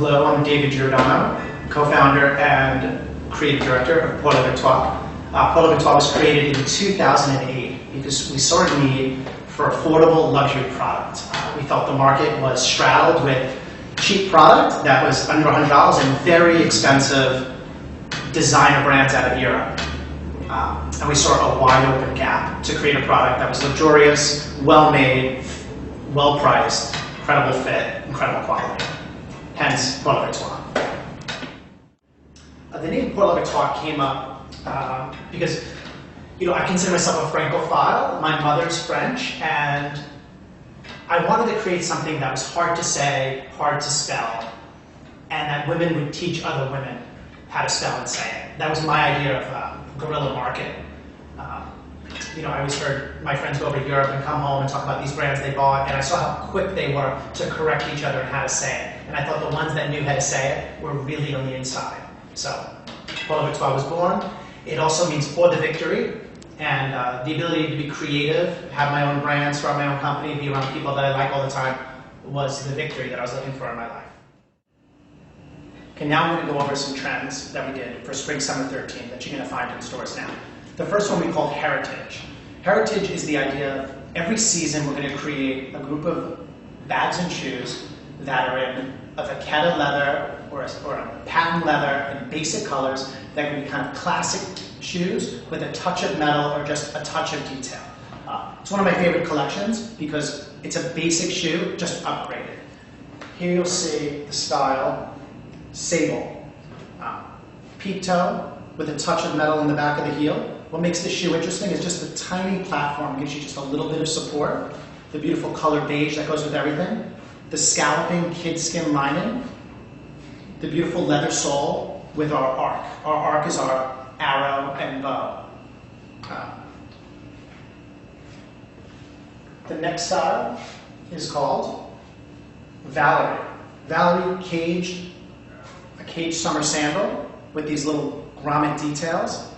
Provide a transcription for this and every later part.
Hello, I'm David Giordano, co-founder and creative director of Pour Le Victoire. Pour Le Victoire was created in 2008 because we saw a need for affordable luxury product. We felt the market was straddled with cheap product that was under $100 and very expensive designer brands out of Europe. And we saw a wide open gap to create a product that was luxurious, well-made, well-priced, incredible fit, incredible quality. Hence, Pour Le Victoire. The name Pour Le Victoire came up because, I consider myself a Francophile. My mother's French, and I wanted to create something that was hard to say, hard to spell, and that women would teach other women how to spell and say it. That was my idea of guerrilla marketing. I always heard my friends go over to Europe and come home and talk about these brands they bought, and I saw how quick they were to correct each other on how to say it. And I thought the ones that knew how to say it were really on the inside. So, Pour Le Victoire was born. It also means for the victory, and the ability to be creative, have my own brand, start my own company, be around people that I like all the time was the victory that I was looking for in my life. Okay, now I'm going to go over some trends that we did for Spring Summer 13 that you're going to find in stores now. The first one we call Heritage. Heritage is the idea of every season we're going to create a group of bags and shoes that are in a vachetta leather or a patent leather in basic colors that can be kind of classic shoes with a touch of metal or just a touch of detail. It's one of my favorite collections because it's a basic shoe, just upgraded. Here you'll see the style Sable. Peep toe with a touch of metal in the back of the heel. What makes this shoe interesting is just the tiny platform gives you just a little bit of support. The beautiful color beige that goes with everything. The scalloping kid skin lining. The beautiful leather sole with our arc. Our arc is our arrow and bow. The next style is called Valerie. Valerie a caged summer sandal with these little grommet details.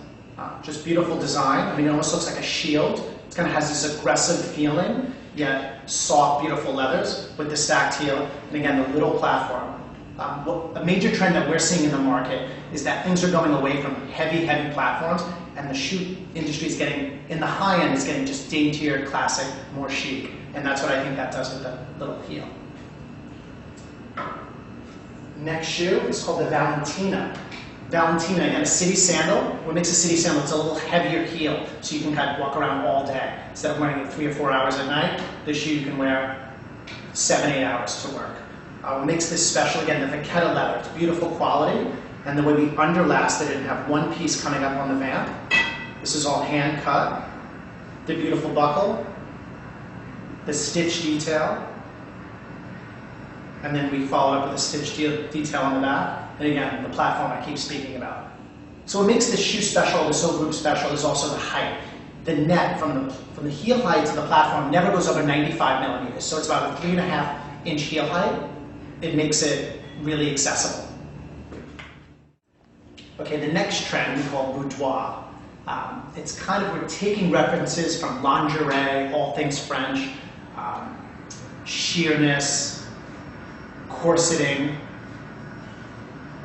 Just beautiful design. It almost looks like a shield. It kind of has this aggressive feeling, yet soft, beautiful leathers with the stacked heel, and again, the little platform. A major trend that we're seeing in the market is that things are going away from heavy platforms, and the shoe industry is getting, in the high end, is getting just daintier, classic, more chic. And that's what I think that does with the little heel. Next shoe is called the Valentina. Valentina, again, a city sandal. What makes a city sandal? It's a little heavier heel, so you can kind of walk around all day. Instead of wearing it 3 or 4 hours at night, this shoe you can wear 7, 8 hours to work. What makes this special, again, the vachetta leather. It's beautiful quality, and the way we underlasted it and have one piece coming up on the vamp. This is all hand cut. The beautiful buckle, the stitch detail, and then we follow up with a stitch detail on the back. And again, the platform I keep speaking about. So what makes this shoe special, this whole group special, is also the height. The net from the heel height to the platform never goes over 95 millimeters. So it's about a 3.5-inch heel height. It makes it really accessible. Okay, the next trend we call boudoir. It's kind of, we're taking references from lingerie, all things French, sheerness, corseting,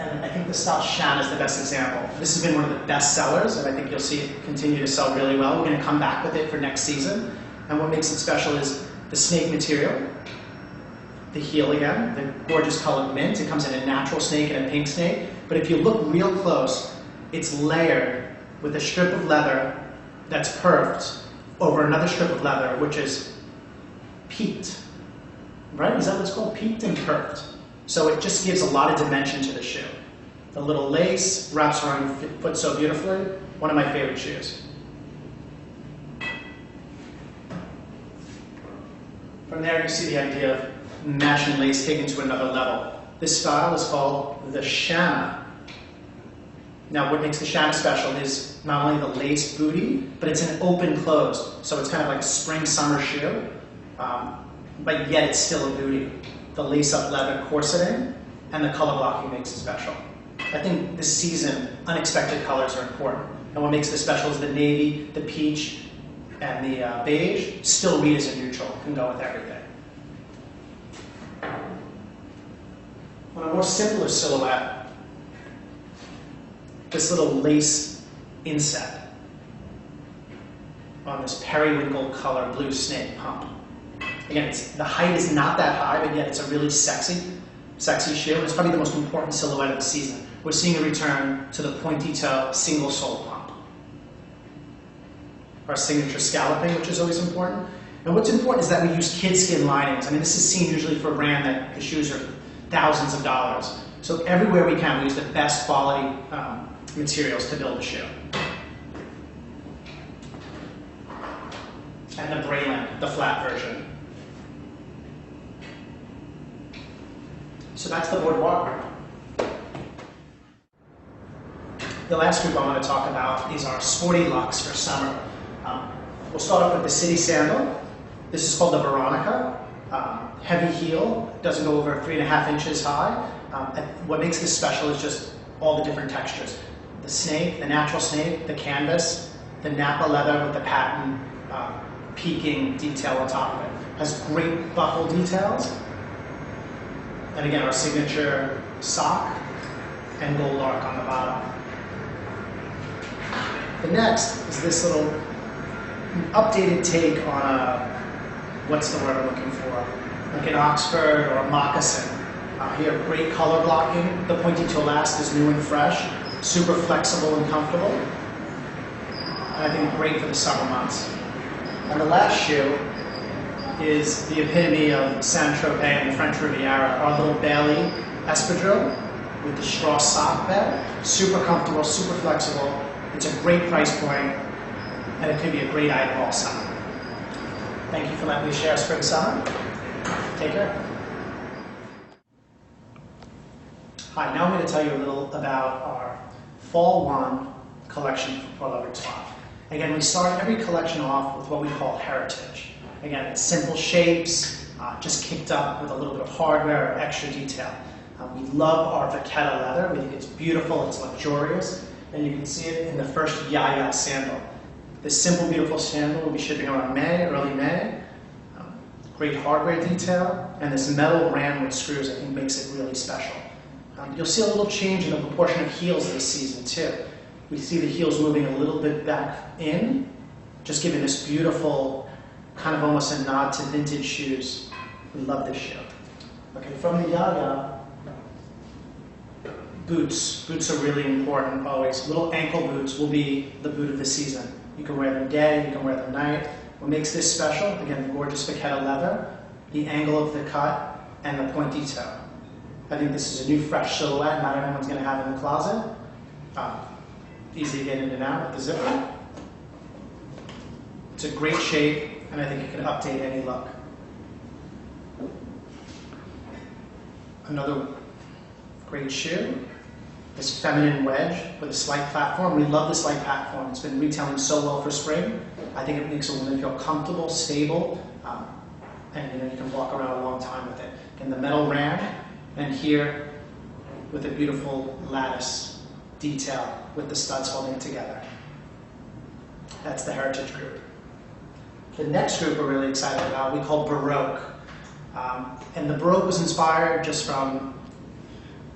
and I think the style Shan is the best example. This has been one of the best sellers, and I think you'll see it continue to sell really well. We're going to come back with it for next season. And what makes it special is the snake material, the heel again, the gorgeous colored mint. It comes in a natural snake and a pink snake. But if you look real close, it's layered with a strip of leather that's perfed over another strip of leather, which is peaked. Right? Is that what it's called? Peaked and perfed. So it just gives a lot of dimension to the shoe. The little lace wraps around your foot so beautifully. One of my favorite shoes. From there, you see the idea of mesh and lace taken to another level. This style is called the Shanna. Now, what makes the Shanna special is not only the lace booty, but it's an open closed. So it's kind of like a spring-summer shoe, but yet it's still a booty. The lace-up leather corseting and the color blocking makes it special. I think this season, unexpected colors are important. And what makes this special is the navy, the peach, and the beige still read as a neutral, can go with everything. On a more simpler silhouette, this little lace inset on this periwinkle color blue snake pump. Again, the height is not that high, but yet it's a really sexy shoe. It's probably the most important silhouette of the season. We're seeing a return to the pointy toe single sole pump. Our signature scalloping, which is always important. And what's important is that we use kid skin linings. I mean, this is seen usually for a brand that the shoes are thousands of dollars. So everywhere we can, we use the best quality materials to build a shoe. And the Braylon, the flat version. So that's the Boardwalk group. The last group I want to talk about is our sporty luxe for summer. We'll start off with the City Sandal. This is called the Veronica. Heavy heel, doesn't go over 3.5 inches high. And what makes this special is just all the different textures. The snake, the natural snake, the canvas, the Napa leather with the patent peaking detail on top of it. Has great buckle details. And again, our signature sock and gold arc on the bottom. The next is this little updated take on a, what's the word I'm looking for? Like an Oxford or a moccasin. Here, great color blocking. The pointy toe last is new and fresh, super flexible and comfortable. And I think great for the summer months. And the last shoe is the epitome of Saint-Tropez and the French Riviera, our little Bailey espadrille with the straw sock bed. Super comfortable, super flexible. It's a great price point, and it could be a great item all summer. Thank you for letting me share spring summer. Take care. Hi, now I'm going to tell you a little about our Fall 1 collection for Pour La Victoire. Again, we start every collection off with what we call heritage. Again, it's simple shapes, just kicked up with a little bit of hardware or extra detail. We love our Vachetta leather. We think it's beautiful, it's luxurious, and you can see it in the first Yaya sandal. This simple, beautiful sandal will be shipping around May, early May. Great hardware detail, and this metal ram with screws I think makes it really special. You'll see a little change in the proportion of heels this season too. We see the heels moving a little bit back in, just giving this beautiful, kind of almost a nod to vintage shoes. We love this shoe. Okay, from the Yaya, boots. Boots are really important always. Little ankle boots will be the boot of the season. You can wear them day, you can wear them night. What makes this special, again, the gorgeous Vachetta leather, the angle of the cut, and the pointy toe. I think this is a new fresh silhouette not everyone's going to have in the closet. Easy to get in and out with the zipper. It's a great shape, and I think it can update any look. Another great shoe, this feminine wedge with a slight platform. We love this light platform. It's been retailing so well for spring. I think it makes a woman feel comfortable, stable, and you can walk around a long time with it. And the metal ram, and here with a beautiful lattice detail with the studs holding it together. That's the heritage group. The next group we're really excited about, we call Baroque. And the Baroque was inspired just from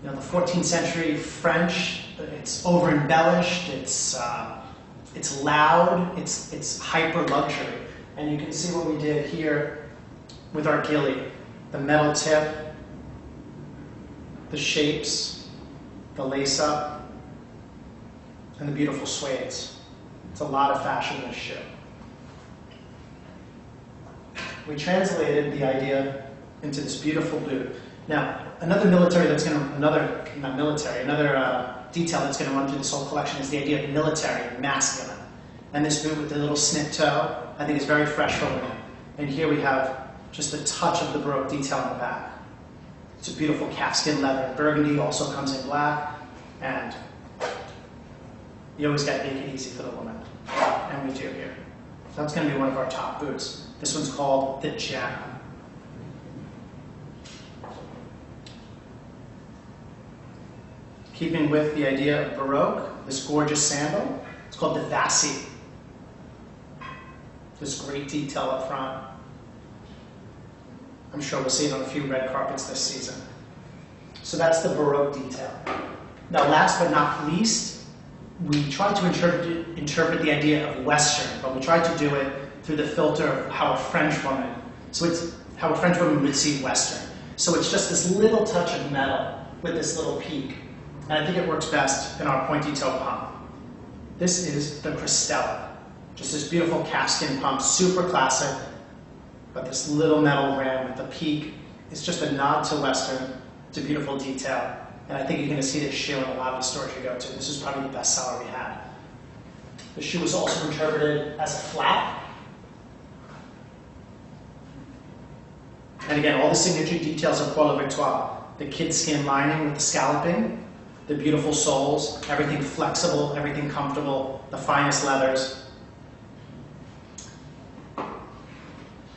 the 14th century French. It's over-embellished, it's loud, it's hyper luxury. And you can see what we did here with our gilly. The metal tip, the shapes, the lace up, and the beautiful suedes. It's a lot of fashion in this shoe. We translated the idea into this beautiful boot. Now, another detail that's going to run through this whole collection is the idea of military and masculine. And this boot with the little snip toe, I think is very fresh for women. And here we have just a touch of the Baroque detail on the back. It's a beautiful calfskin leather. Burgundy also comes in black, and you always got to make it easy for the woman. And we do here. So that's going to be one of our top boots. This one's called the Gem. Keeping with the idea of Baroque, this gorgeous sandal, it's called the Vassie. This great detail up front. I'm sure we'll see it on a few red carpets this season. So that's the Baroque detail. Now last but not least, we tried to interpret the idea of Western, but we tried to do it through the filter of how a French woman, so it's how a French woman would see Western. So it's just this little touch of metal with this little peak. And I think it works best in our pointy toe pump. This is the Cristela. Just this beautiful calfskin pump, super classic, but this little metal rim with the peak is just a nod to Western. It's a beautiful detail. And I think you're going to see this shoe in a lot of the stores you go to. This is probably the best seller we had. The shoe was also interpreted as a flat. And again, all the signature details of Polo Victoire. The kid skin lining with the scalloping, the beautiful soles, everything flexible, everything comfortable, the finest leathers.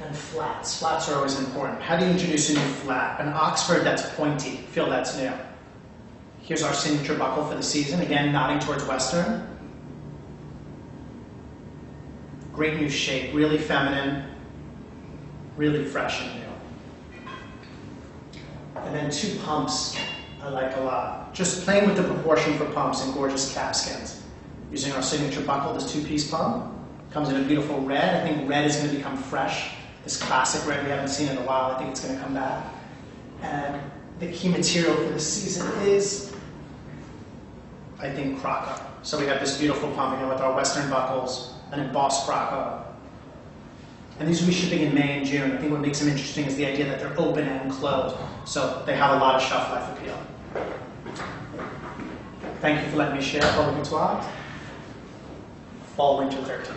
And flats. Flats are always important. How do you introduce a new flat? An Oxford that's pointy. Feel that's new. Here's our signature buckle for the season. Again, nodding towards Western. Great new shape. Really feminine. Really fresh and new. And then two pumps I like a lot. Just playing with the proportion for pumps and gorgeous calfskins. Using our signature buckle, this two-piece pump. Comes in a beautiful red. I think red is going to become fresh. This classic red we haven't seen in a while. I think it's going to come back. And the key material for this season is, I think, Croco. So we have this beautiful pump again with our Western buckles, an embossed Croco. And these will be shipping in May and June. I think what makes them interesting is the idea that they're open and closed. So they have a lot of shelf life appeal. Thank you for letting me share Polo Victoire. Fall Winter 13.